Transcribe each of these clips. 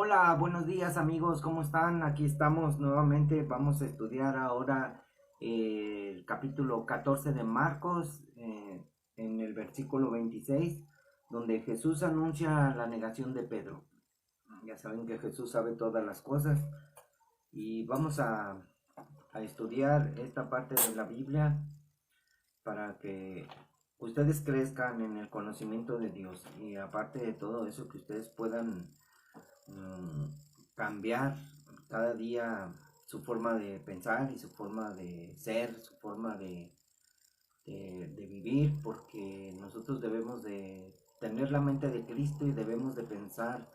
Hola, buenos días amigos, ¿cómo están? Aquí estamos nuevamente, vamos a estudiar ahora el capítulo 14 de Marcos, en el versículo 26, donde Jesús anuncia la negación de Pedro. Ya saben que Jesús sabe todas las cosas y vamos a estudiar esta parte de la Biblia para que ustedes crezcan en el conocimiento de Dios y aparte de todo eso que ustedes puedan mm, cambiar cada día su forma de pensar y su forma de ser, su forma de vivir, porque nosotros debemos de tener la mente de Cristo y debemos de pensar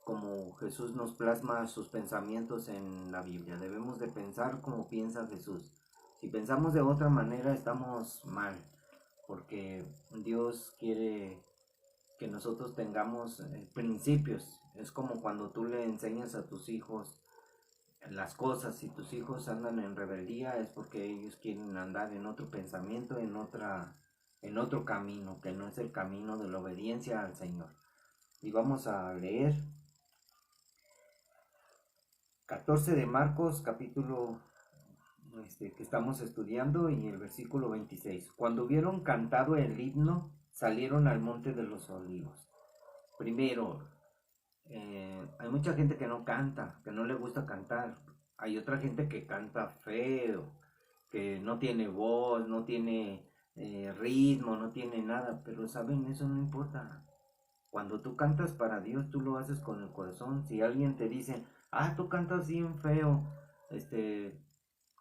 como Jesús nos plasma sus pensamientos en la Biblia. Debemos de pensar como piensa Jesús. Si pensamos de otra manera estamos mal, porque Dios quiere que nosotros tengamos principios. Es como cuando tú le enseñas a tus hijos las cosas. Si tus hijos andan en rebeldía es porque ellos quieren andar en otro pensamiento, en otro camino, que no es el camino de la obediencia al Señor. Y vamos a leer 14 de Marcos, capítulo que estamos estudiando, y el versículo 26. Cuando hubieron cantado el himno, salieron al monte de los olivos. Primero, hay mucha gente que no canta, que no le gusta cantar. Hay otra gente que canta feo, que no tiene voz, no tiene ritmo, no tiene nada. Pero saben, eso no importa. Cuando tú cantas para Dios, tú lo haces con el corazón. Si alguien te dice, tú cantas bien feo,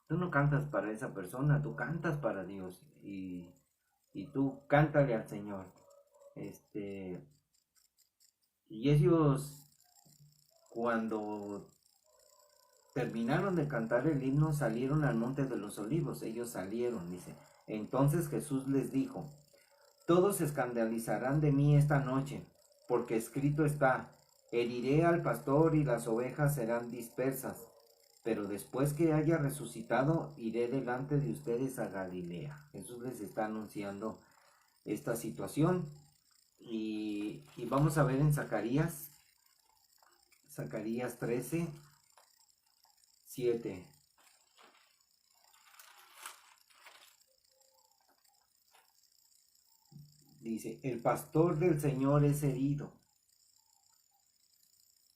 tú no cantas para esa persona, tú cantas para Dios. Y tú cántale al Señor. Este, y ellos, cuando terminaron de cantar el himno, salieron al monte de los olivos. Ellos salieron, dice. Entonces Jesús les dijo, todos se escandalizarán de mí esta noche, porque escrito está, heriré al pastor y las ovejas serán dispersas. Pero después que haya resucitado, iré delante de ustedes a Galilea. Jesús les está anunciando esta situación. Y vamos a ver en Zacarías 13, 7. Dice, el pastor del Señor es herido.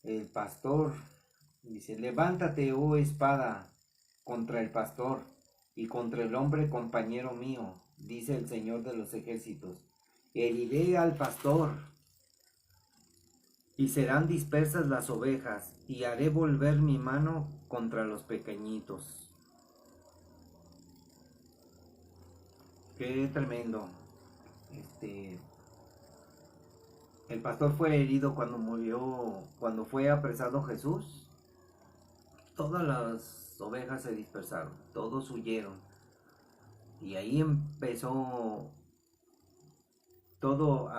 El pastor dice, levántate, oh espada, contra el pastor y contra el hombre compañero mío, dice el Señor de los ejércitos. Heriré al pastor y serán dispersas las ovejas, y haré volver mi mano contra los pequeñitos. Qué tremendo. Este, el pastor fue herido cuando murió, cuando fue apresado Jesús. Todas las ovejas se dispersaron, todos huyeron. Y ahí empezó todo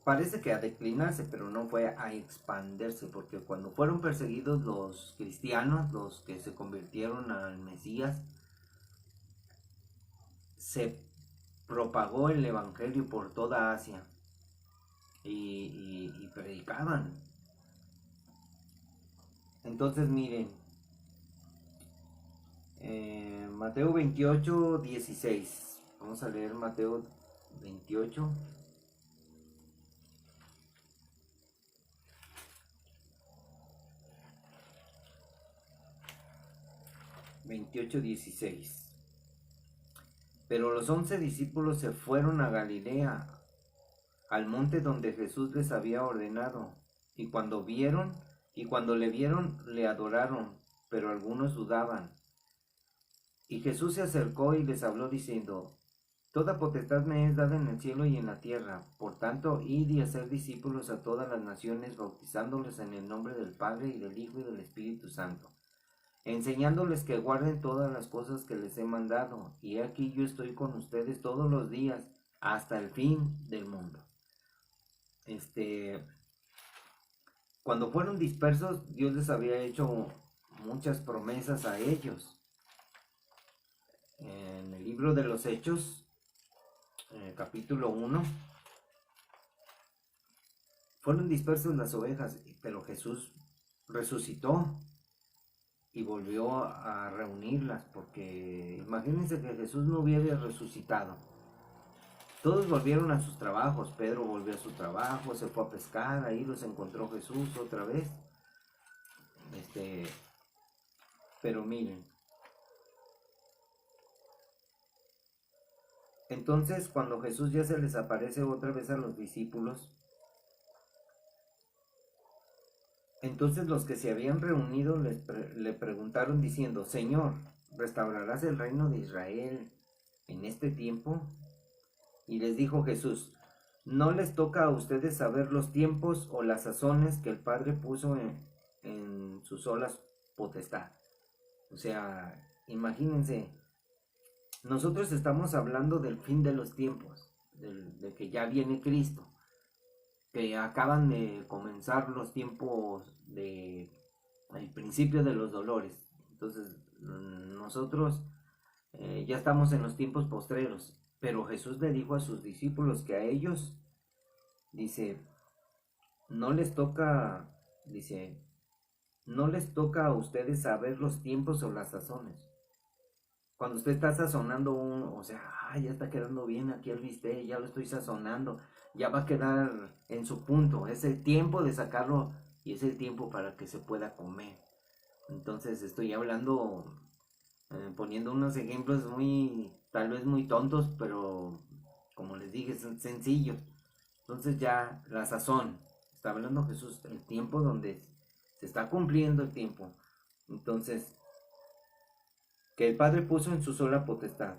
parece que a declinarse, pero no fue a expandirse, porque cuando fueron perseguidos los cristianos, los que se convirtieron al Mesías, se propagó el Evangelio por toda Asia y predicaban. Entonces miren, Mateo 28, 16. Vamos a leer Mateo 28. 28, 16. Pero los 11 discípulos se fueron a Galilea, al monte donde Jesús les había ordenado, y cuando le vieron, le adoraron, pero algunos dudaban. Y Jesús se acercó y les habló diciendo, toda potestad me es dada en el cielo y en la tierra. Por tanto, id y hacer discípulos a todas las naciones, bautizándoles en el nombre del Padre y del Hijo y del Espíritu Santo, enseñándoles que guarden todas las cosas que les he mandado. Y aquí yo estoy con ustedes todos los días, hasta el fin del mundo. Cuando fueron dispersos, Dios les había hecho muchas promesas a ellos. En el libro de los Hechos, capítulo 1, fueron dispersas las ovejas, pero Jesús resucitó y volvió a reunirlas, porque imagínense que Jesús no hubiera resucitado. Todos volvieron a sus trabajos, Pedro volvió a su trabajo, se fue a pescar, ahí los encontró Jesús otra vez. Pero miren, entonces cuando Jesús ya se les aparece otra vez a los discípulos, entonces los que se habían reunido le preguntaron diciendo: Señor, ¿restaurarás el reino de Israel en este tiempo? Y les dijo Jesús: no les toca a ustedes saber los tiempos o las sazones que el Padre puso en su sola potestad. O sea, imagínense, nosotros estamos hablando del fin de los tiempos, de que ya viene Cristo, que acaban de comenzar los tiempos el principio de los dolores. Entonces, nosotros ya estamos en los tiempos postreros. Pero Jesús le dijo a sus discípulos que a ellos, dice, no les toca a ustedes saber los tiempos o las sazones. Cuando usted está sazonando ya está quedando bien aquí el bistec, ya lo estoy sazonando, ya va a quedar en su punto, es el tiempo de sacarlo y es el tiempo para que se pueda comer. Entonces estoy hablando, poniendo unos ejemplos tal vez muy tontos, pero como les dije, son sencillos. Entonces ya la sazón, está hablando Jesús, el tiempo donde se está cumpliendo el tiempo. Entonces, que el Padre puso en su sola potestad.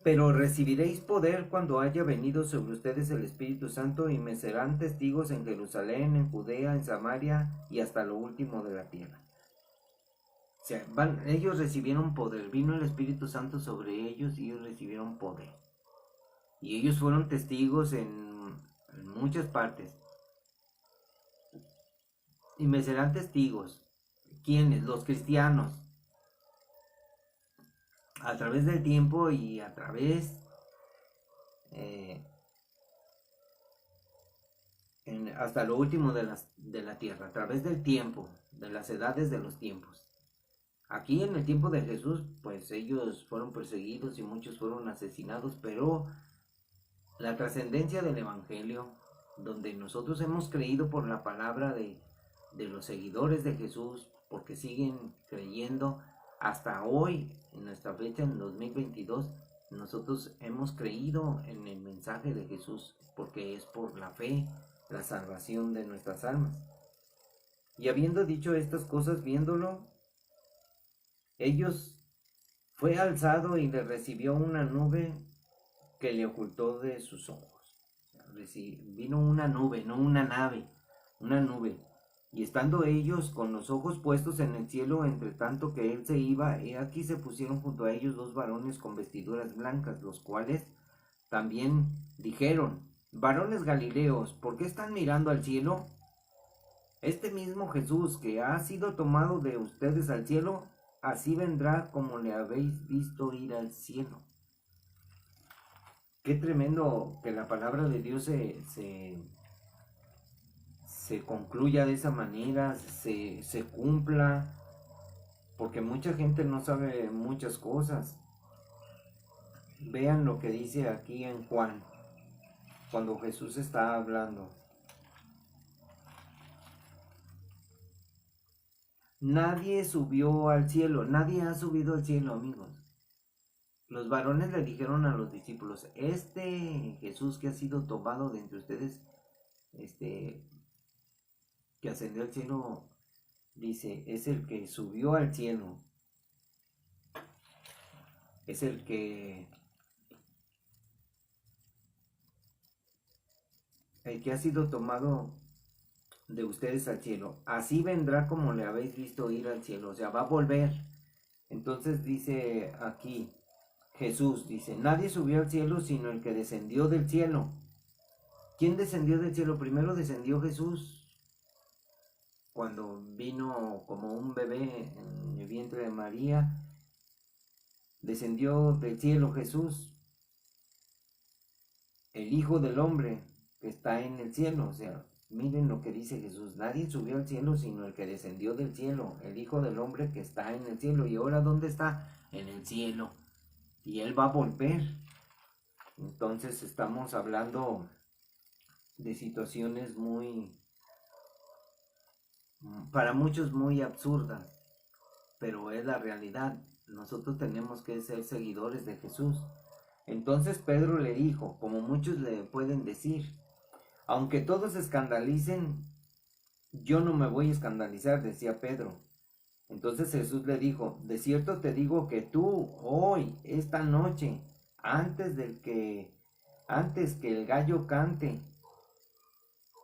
Pero recibiréis poder cuando haya venido sobre ustedes el Espíritu Santo, y me serán testigos en Jerusalén, en Judea, en Samaria y hasta lo último de la tierra. O sea, ellos recibieron poder, vino el Espíritu Santo sobre ellos y ellos recibieron poder. Y ellos fueron testigos en muchas partes. Y me serán testigos. ¿Quiénes? Los cristianos. A través del tiempo y a través hasta lo último de la tierra, a través del tiempo, de las edades de los tiempos. Aquí en el tiempo de Jesús, pues ellos fueron perseguidos y muchos fueron asesinados, pero la trascendencia del Evangelio, donde nosotros hemos creído por la palabra de los seguidores de Jesús, porque siguen creyendo hasta hoy, en nuestra fecha, en 2022, nosotros hemos creído en el mensaje de Jesús, porque es por la fe la salvación de nuestras almas. Y habiendo dicho estas cosas, viéndolo, ellos fue alzado y le recibió una nube que le ocultó de sus ojos. Vino una nube, no una nave, una nube. Y estando ellos con los ojos puestos en el cielo, entre tanto que él se iba, he aquí se pusieron junto a ellos dos varones con vestiduras blancas, los cuales también dijeron: varones Galileos, ¿por qué están mirando al cielo? Este mismo Jesús que ha sido tomado de ustedes al cielo, así vendrá como le habéis visto ir al cielo. Qué tremendo que la palabra de Dios se concluya de esa manera, se cumpla, porque mucha gente no sabe muchas cosas. Vean lo que dice aquí en Juan, cuando Jesús está hablando. Nadie subió al cielo, nadie ha subido al cielo, amigos. Los varones le dijeron a los discípulos: este Jesús que ha sido tomado de entre ustedes, que ascendió al cielo, dice, es el que subió al cielo, es el que ha sido tomado de ustedes al cielo. Así vendrá como le habéis visto ir al cielo, o sea, va a volver. Entonces dice aquí Jesús, dice, nadie subió al cielo sino el que descendió del cielo. ¿Quién descendió del cielo? Primero descendió Jesús, cuando vino como un bebé en el vientre de María. Descendió del cielo Jesús, el Hijo del Hombre que está en el cielo. O sea, Miren lo que dice Jesús: nadie subió al cielo sino el que descendió del cielo, el Hijo del Hombre que está en el cielo. ¿Y ahora dónde está? En el cielo. Y Él va a volver. Entonces estamos hablando de situaciones para muchos muy absurdas, pero es la realidad. Nosotros tenemos que ser seguidores de Jesús. Entonces Pedro le dijo, como muchos le pueden decir: aunque todos se escandalicen, yo no me voy a escandalizar, decía Pedro. Entonces Jesús le dijo: de cierto te digo que tú hoy, esta noche, antes que el gallo cante,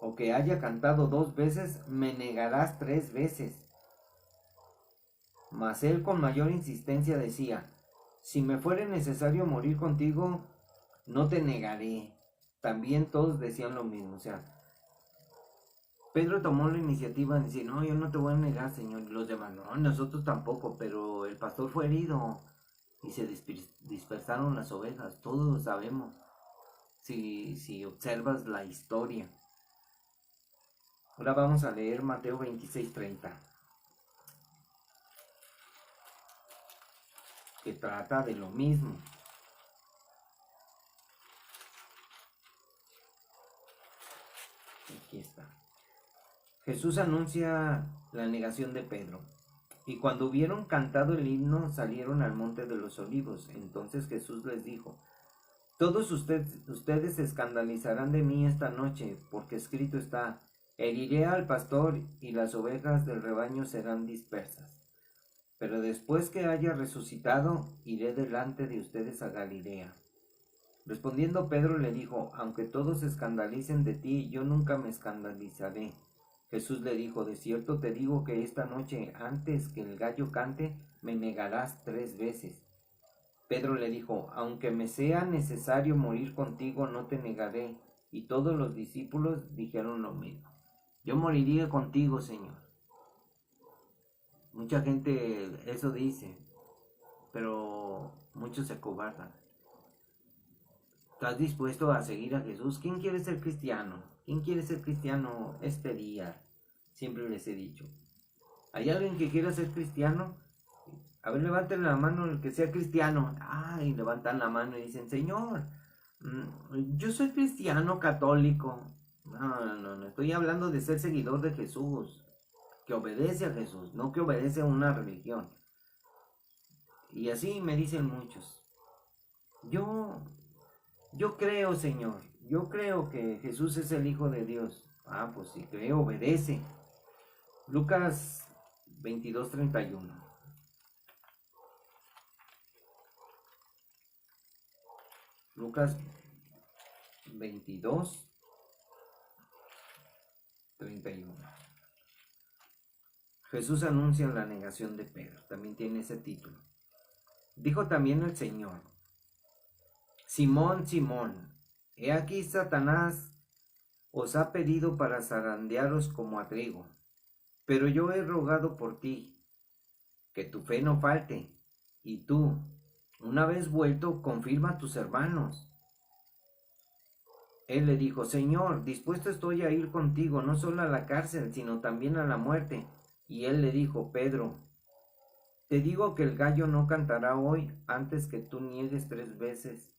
o que haya cantado 2 veces, me negarás 3 veces. Mas él con mayor insistencia decía: si me fuere necesario morir contigo, no te negaré. También todos decían lo mismo. O sea, Pedro tomó la iniciativa de decir: no, yo no te voy a negar, Señor. Y los demás: no, nosotros tampoco. Pero el pastor fue herido y se dispersaron las ovejas. Todos lo sabemos, si observas la historia. Ahora vamos a leer Mateo 26:30, que trata de lo mismo. Aquí está. Jesús anuncia la negación de Pedro. Y cuando hubieron cantado el himno, salieron al monte de los olivos. Entonces Jesús les dijo: todos ustedes se escandalizarán de mí esta noche, porque escrito está: heriré al pastor y las ovejas del rebaño serán dispersas. Pero después que haya resucitado, iré delante de ustedes a Galilea. Respondiendo Pedro le dijo: aunque todos se escandalicen de ti, yo nunca me escandalizaré. Jesús le dijo: de cierto te digo que esta noche, antes que el gallo cante, me negarás 3 veces. Pedro le dijo: aunque me sea necesario morir contigo, no te negaré. Y todos los discípulos dijeron lo mismo: yo moriría contigo, Señor. Mucha gente eso dice, pero muchos se acobardan. ¿Estás dispuesto a seguir a Jesús? ¿Quién quiere ser cristiano? ¿Quién quiere ser cristiano este día? Siempre les he dicho: ¿hay alguien que quiera ser cristiano? A ver, levanten la mano el que sea cristiano. Y levantan la mano y dicen: Señor, yo soy cristiano católico. No, estoy hablando de ser seguidor de Jesús, que obedece a Jesús, no que obedece a una religión. Y así me dicen muchos: yo creo, Señor, yo creo que Jesús es el Hijo de Dios. Pues si creo, obedece. Lucas 22:31. Lucas 22:31. Jesús anuncia la negación de Pedro. También tiene ese título. Dijo también el Señor: Simón, Simón, he aquí Satanás os ha pedido para zarandearos como a trigo. Pero yo he rogado por ti, que tu fe no falte, y tú, una vez vuelto, confirma a tus hermanos. Él le dijo: Señor, dispuesto estoy a ir contigo, no solo a la cárcel, sino también a la muerte. Y él le dijo: Pedro, te digo que el gallo no cantará hoy antes que tú niegues 3 veces,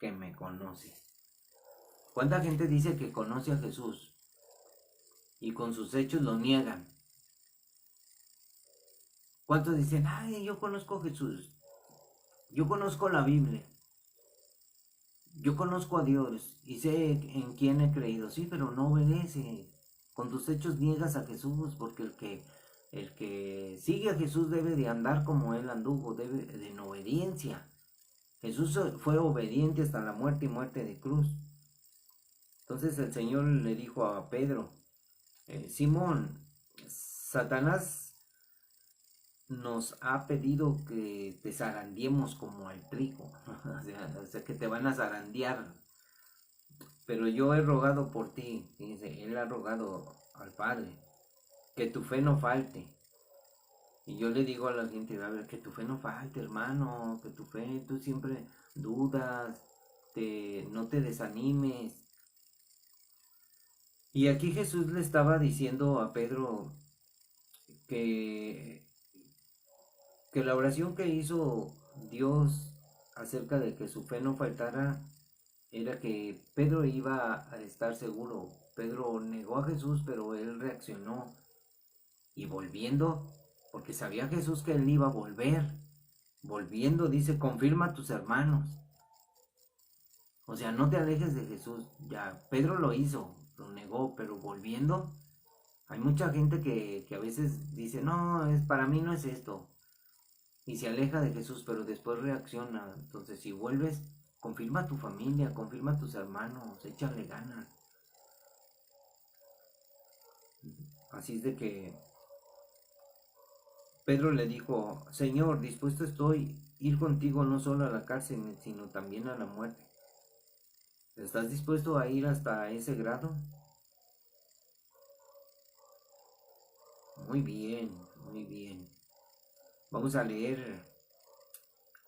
que me conoces. ¿Cuánta gente dice que conoce a Jesús y con sus hechos lo niegan? ¿Cuántos dicen: yo conozco a Jesús, yo conozco la Biblia, yo conozco a Dios y sé en quién he creído? Sí, pero no obedece. Con tus hechos niegas a Jesús, porque el que sigue a Jesús debe de andar como Él anduvo, debe de en obediencia. Jesús fue obediente hasta la muerte y muerte de cruz. Entonces el Señor le dijo a Pedro: Simón, Satanás nos ha pedido que te zarandeemos como al trigo. o sea, que te van a zarandear. Pero yo he rogado por ti. Fíjense, Él ha rogado al Padre que tu fe no falte. Y yo le digo a la gente: a ver, que tu fe no falte, hermano, que tu fe, tú siempre dudas. no te desanimes. Y aquí Jesús le estaba diciendo a Pedro que, que la oración que hizo Dios acerca de que su fe no faltara era que Pedro iba a estar seguro. Pedro negó a Jesús, pero él reaccionó y volviendo, porque sabía Jesús que él iba a volver. Volviendo, dice, confirma a tus hermanos. O sea, no te alejes de Jesús. Ya, Pedro lo hizo, lo negó, pero volviendo, hay mucha gente que a veces dice, no, para mí no es esto. Y se aleja de Jesús, pero después reacciona. Entonces, si vuelves, confirma a tu familia, confirma a tus hermanos, échale ganas. Así es de que Pedro le dijo, Señor, dispuesto estoy ir contigo no solo a la cárcel, sino también a la muerte. ¿Estás dispuesto a ir hasta ese grado? Muy bien, muy bien. Vamos a leer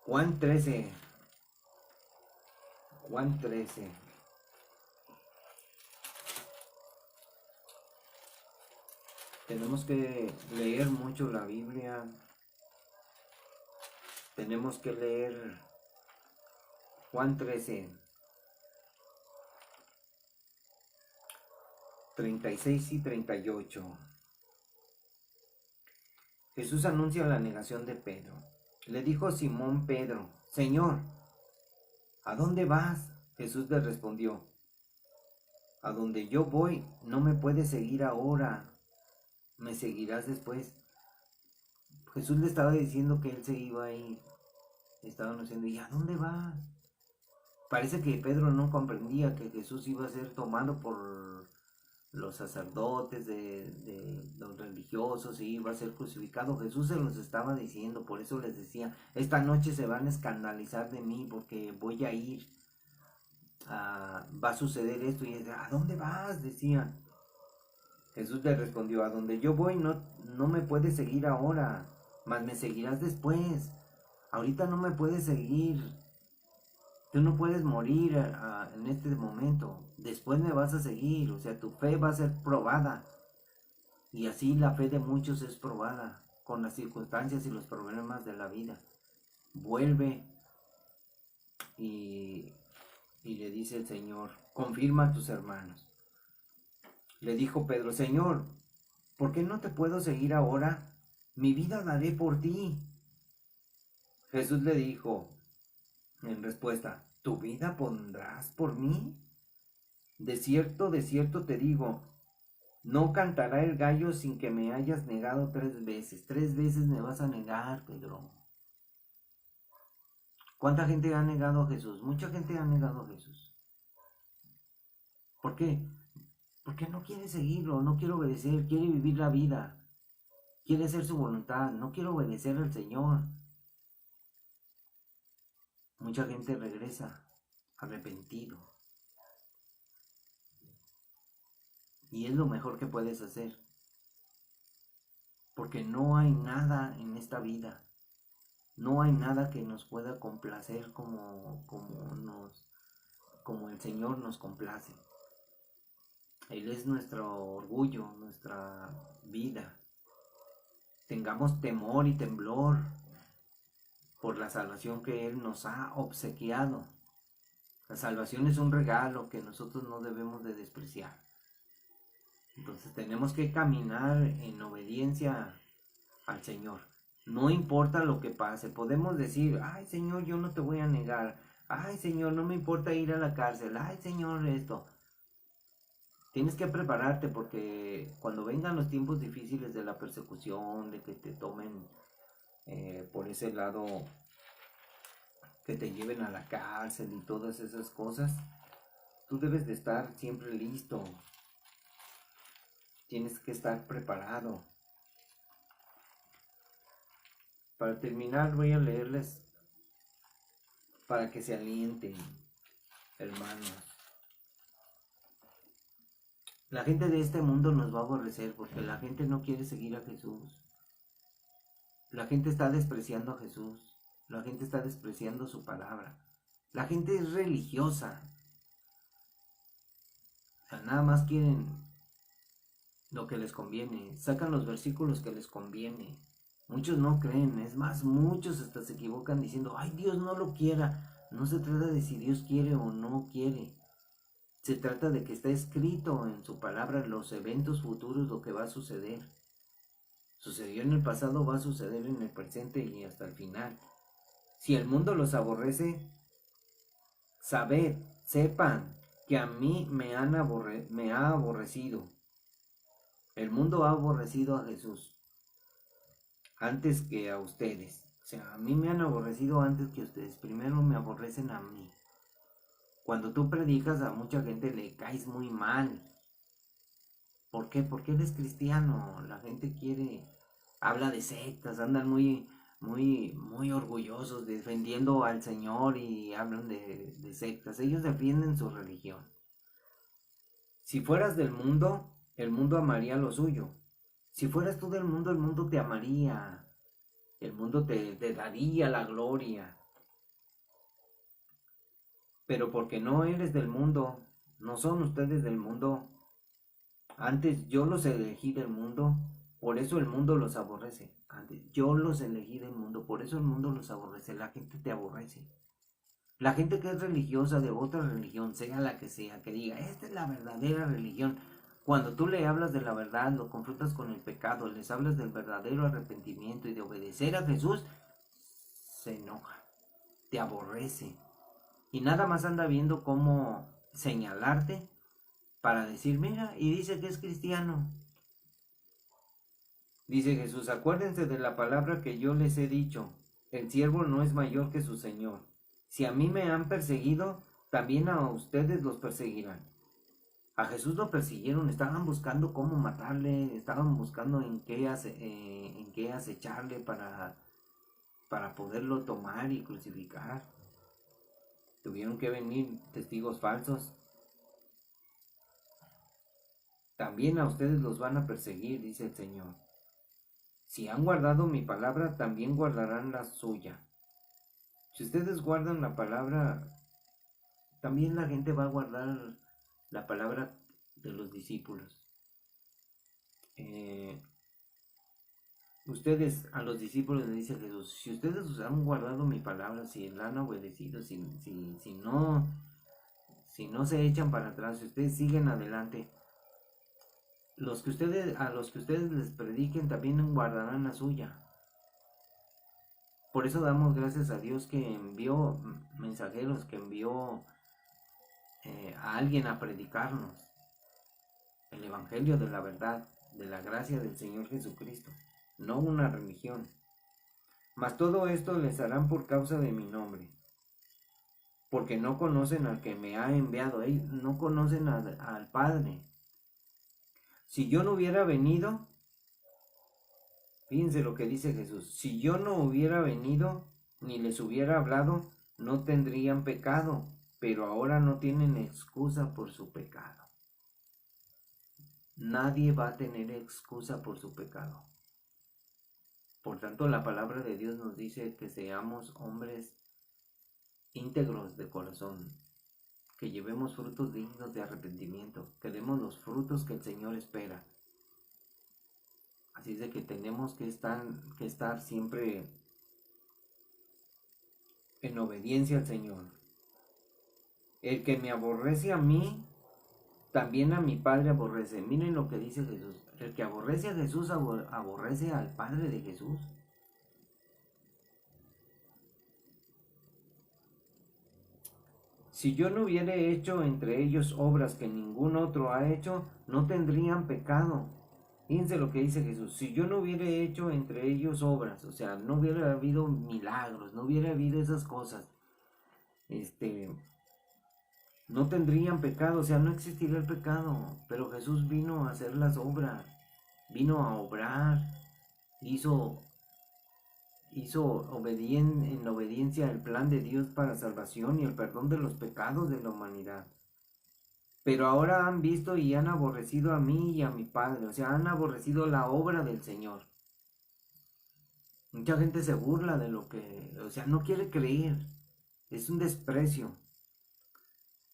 Juan 13. Juan 13. Tenemos que leer mucho la Biblia. Tenemos que leer Juan 13, 36 y 38. Jesús anuncia la negación de Pedro. Le dijo Simón Pedro, Señor, ¿a dónde vas? Jesús le respondió, a donde yo voy no me puedes seguir ahora, me seguirás después. Jesús le estaba diciendo que él se iba a ir. Estaban diciendo, ¿y a dónde vas? Parece que Pedro no comprendía que Jesús iba a ser tomado por los sacerdotes, de los religiosos, y iba a ser crucificado. Jesús se los estaba diciendo, por eso les decía, esta noche se van a escandalizar de mí porque voy a ir, va a suceder esto. Y decía, ¿a dónde vas? Decía. Jesús le respondió, a donde yo voy no me puedes seguir ahora, mas me seguirás después. Ahorita no me puedes seguir. Tú no puedes morir en este momento. Después me vas a seguir. O sea, tu fe va a ser probada. Y así la fe de muchos es probada con las circunstancias y los problemas de la vida. Vuelve y le dice el Señor, confirma a tus hermanos. Le dijo Pedro, Señor, ¿por qué no te puedo seguir ahora? Mi vida daré por ti. Jesús le dijo en respuesta, ¿tu vida pondrás por mí? De cierto te digo, no cantará el gallo sin que me hayas negado 3 veces. 3 veces me vas a negar, Pedro. ¿Cuánta gente ha negado a Jesús? Mucha gente ha negado a Jesús. ¿Por qué? Porque no quiere seguirlo, no quiere obedecer, quiere vivir la vida. Quiere hacer su voluntad, no quiere obedecer al Señor. Mucha gente regresa arrepentido. Y es lo mejor que puedes hacer. Porque no hay nada en esta vida. No hay nada que nos pueda complacer como el Señor nos complace. Él es nuestro orgullo, nuestra vida. Tengamos temor y temblor por la salvación que Él nos ha obsequiado. La salvación es un regalo que nosotros no debemos de despreciar. Entonces tenemos que caminar en obediencia al Señor. No importa lo que pase. Podemos decir, ay Señor, yo no te voy a negar. Ay Señor, no me importa ir a la cárcel. Ay Señor, esto. Tienes que prepararte porque cuando vengan los tiempos difíciles de la persecución, de que te tomen por ese lado, que te lleven a la cárcel y todas esas cosas, tú debes de estar siempre listo. Tienes que estar preparado. Para terminar voy a leerles para que se alienten, hermanos. La gente de este mundo nos va a aborrecer porque la gente no quiere seguir a Jesús. La gente está despreciando a Jesús. La gente está despreciando su palabra. La gente es religiosa. O sea, nada más quieren lo que les conviene. Sacan los versículos que les conviene. Muchos no creen. Es más, muchos hasta se equivocan diciendo, ay, Dios no lo quiera. No se trata de si Dios quiere o no quiere. Se trata de que está escrito en su palabra los eventos futuros, lo que va a suceder. Sucedió en el pasado, va a suceder en el presente y hasta el final. Si el mundo los aborrece, sepan que a mí me ha aborrecido. El mundo ha aborrecido a Jesús antes que a ustedes. O sea, a mí me han aborrecido antes que a ustedes. Primero me aborrecen a mí. Cuando tú predicas, a mucha gente le caes muy mal. ¿Por qué? Porque eres cristiano. La gente habla de sectas, andan muy orgullosos defendiendo al Señor y hablan de sectas. Ellos defienden su religión. Si fueras del mundo, el mundo amaría lo suyo. Si fueras tú del mundo, el mundo te amaría. El mundo te daría la gloria. Pero porque no eres del mundo, no son ustedes del mundo. Antes yo los elegí del mundo, por eso el mundo los aborrece. Antes yo los elegí del mundo, por eso el mundo los aborrece. La gente te aborrece. La gente que es religiosa de otra religión, sea la que sea, que diga, esta es la verdadera religión. Cuando tú le hablas de la verdad, lo confrontas con el pecado, les hablas del verdadero arrepentimiento y de obedecer a Jesús, se enoja, te aborrece. Y nada más anda viendo cómo señalarte para decir, mira, y dice que es cristiano. Dice Jesús, acuérdense de la palabra que yo les he dicho, el siervo no es mayor que su Señor. Si a mí me han perseguido, también a ustedes los perseguirán. A Jesús lo persiguieron, estaban buscando cómo matarle, estaban buscando en qué acecharle para poderlo tomar y crucificar. Tuvieron que venir testigos falsos. También a ustedes los van a perseguir, dice el Señor. Si han guardado mi palabra, también guardarán la suya. Si ustedes guardan la palabra, también la gente va a guardar la palabra de los discípulos. Ustedes, a los discípulos les dice Jesús, si ustedes han guardado mi palabra, si la han obedecido, si no se echan para atrás, si ustedes siguen adelante, a los que ustedes les prediquen también guardarán la suya. Por eso damos gracias a Dios que envió mensajeros, que envió a alguien a predicarnos el evangelio de la verdad, de la gracia del Señor Jesucristo, no una religión. Mas todo esto les harán por causa de mi nombre, porque no conocen al que me ha enviado. Ellos no conocen al Padre. Si yo no hubiera venido, fíjense lo que dice Jesús, si yo no hubiera venido ni les hubiera hablado, no tendrían pecado, pero ahora no tienen excusa por su pecado. Nadie va a tener excusa por su pecado. Por tanto, la palabra de Dios nos dice que seamos hombres íntegros de corazón, que llevemos frutos dignos de arrepentimiento, que demos los frutos que el Señor espera. Así es de que tenemos que estar siempre en obediencia al Señor. El que me aborrece a mí, también a mi Padre aborrece. Miren lo que dice Jesús. El que aborrece a Jesús aborrece al Padre de Jesús. Si yo no hubiera hecho entre ellos obras que ningún otro ha hecho, no tendrían pecado. Fíjense lo que dice Jesús. Si yo no hubiera hecho entre ellos obras, o sea, no hubiera habido milagros, no hubiera habido esas cosas, no tendrían pecado, o sea, no existiría el pecado. Pero Jesús vino a hacer las obras, vino a obrar, hizo en obediencia el plan de Dios para salvación y el perdón de los pecados de la humanidad. Pero ahora han visto y han aborrecido a mí y a mi Padre, o sea, han aborrecido la obra del Señor. Mucha gente se burla de o sea, no quiere creer. es un desprecio.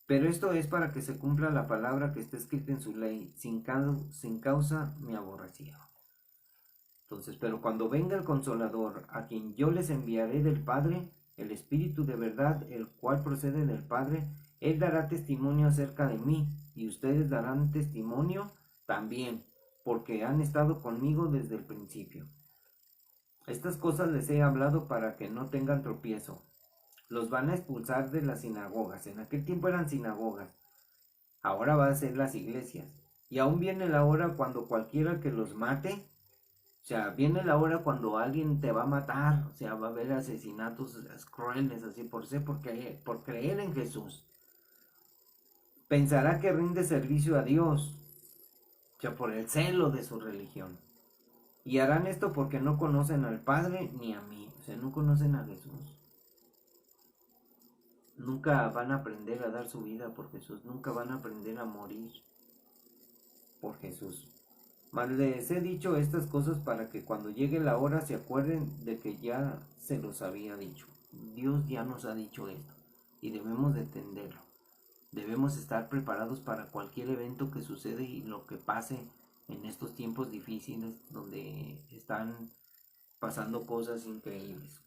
Pero esto es para que se cumpla la palabra que está escrita en su ley, sin causa me aborrecía. Entonces, pero cuando venga el Consolador, a quien yo les enviaré del Padre, el Espíritu de verdad, el cual procede del Padre, Él dará testimonio acerca de mí, y ustedes darán testimonio también, porque han estado conmigo desde el principio. Estas cosas les he hablado para que no tengan tropiezo. Los van a expulsar de las sinagogas. En aquel tiempo eran sinagogas. Ahora va a ser las iglesias. Y aún viene la hora cuando cualquiera que los mate, o sea, viene la hora cuando alguien te va a matar, o sea, va a haber asesinatos crueles así por creer en Jesús. Pensará que rinde servicio a Dios, o sea, por el celo de su religión. Y harán esto porque no conocen al Padre ni a mí, o sea, no conocen a Jesús. Nunca van a aprender a dar su vida por Jesús, nunca van a aprender a morir por Jesús. Mas les he dicho estas cosas para que cuando llegue la hora se acuerden de que ya se los había dicho. Dios ya nos ha dicho esto y debemos de entenderlo. Debemos estar preparados para cualquier evento que sucede y lo que pase en estos tiempos difíciles donde están pasando cosas increíbles.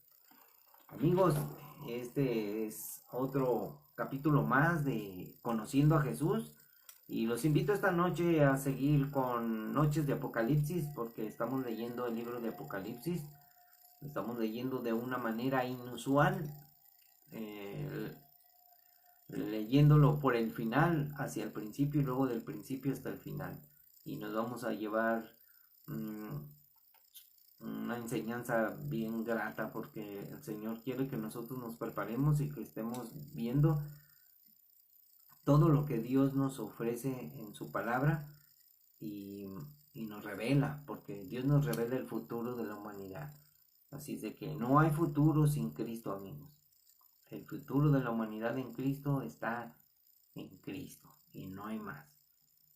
Amigos, este es otro capítulo más de Conociendo a Jesús. Y los invito esta noche a seguir con Noches de Apocalipsis, porque estamos leyendo el libro de Apocalipsis. Estamos leyendo de una manera inusual, leyéndolo por el final hacia el principio y luego del principio hasta el final. Y nos vamos a llevar una enseñanza bien grata, porque el Señor quiere que nosotros nos preparemos y que estemos viendo todo lo que Dios nos ofrece en su palabra y, y nos revela, porque Dios nos revela el futuro de la humanidad. Así es de que no hay futuro sin Cristo, amigos. El futuro de la humanidad en Cristo está en Cristo y no hay más.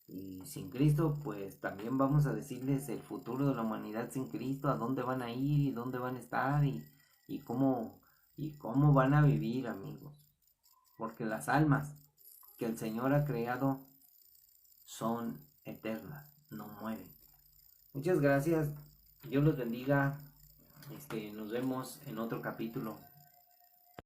Y sin Cristo, pues también vamos a decirles el futuro de la humanidad sin Cristo, a dónde van a ir y dónde van a estar y cómo van a vivir, amigos. Porque las almas que el Señor ha creado son eternas, no mueren. Muchas gracias, Dios los bendiga. Nos vemos en otro capítulo.